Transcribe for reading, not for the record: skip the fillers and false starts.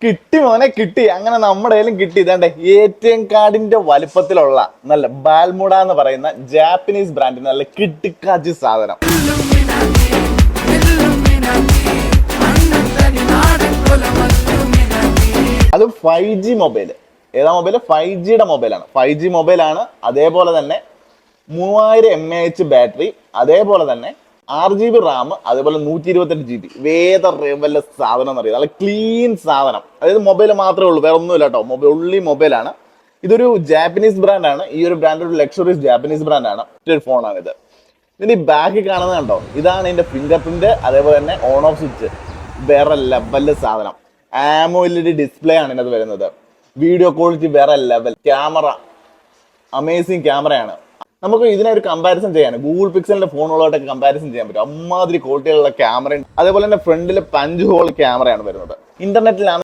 കിട്ടി മോനെ കിട്ടി. അങ്ങനെ നമ്മുടെ കയ്യിലും കിട്ടി. ഇതാണ്ട് ATM കാർഡിന്റെ വലുപ്പത്തിലുള്ള നല്ല ബാൽമുഡ എന്ന് പറയുന്ന ജാപ്പനീസ് ബ്രാൻഡിന് നല്ല കിട്ടിക്കാച്ചി സാധനം. അത് 5G മൊബൈൽ. ഏതാ മൊബൈൽ? 5Gയുടെ മൊബൈലാണ്. 5G മൊബൈലാണ്. അതേപോലെ തന്നെ 3000 mAh ബാറ്ററി, അതേപോലെ തന്നെ 6GB റാം, അതേപോലെ 128GB. വേദ വല്ല സാധനം എന്നറിയാം. നല്ല ക്ലീൻ സാധനം. അതായത് മൊബൈൽ മാത്രമേ ഉള്ളൂ, വേറെ ഒന്നുമില്ല കേട്ടോ. ഉള്ളി മൊബൈലാണ്. ഇതൊരു ജാപ്പനീസ് ബ്രാൻഡാണ്. ഈ ഒരു ബ്രാൻഡ് ഒരു ലക്ഷറീസ് ജാപ്പനീസ് ബ്രാൻഡാണ്. ഒരു ഫോണാണ് ഇത്. ഇതിന്റെ ഈ ബാക്കിൽ കാണുന്നത് കണ്ടോ, ഇതാണ് ഇതിന്റെ ഫിംഗർ പ്രിന്റ്, അതേപോലെ തന്നെ ഓൺ ഓഫ് സ്വിച്ച്. വേറെ ലെവല് സാധനം. AMOLED ഡിസ്പ്ലേ ആണ് ഇതിനകത്ത് വരുന്നത്. വീഡിയോ ക്വാളിറ്റി വേറെ ലെവൽ. ക്യാമറ അമേസിങ് ക്യാമറയാണ്. നമുക്ക് ഇതിനെ ഒരു കമ്പാരിസൺ ചെയ്യാൻ ഗൂഗിൾ പിക്സലിന്റെ ഫോണുകളോട്ടൊക്കെ കമ്പാരിസൺ ചെയ്യാൻ പറ്റും. അമ്മാതിരി ക്വാളിറ്റിയുള്ള ക്യാമറ. അതേപോലെ തന്നെ ഫ്രണ്ടിൽ പഞ്ച് ഹോൾ ക്യാമറയാണ് വരുന്നത്. ഇന്റർനെറ്റിലാണ്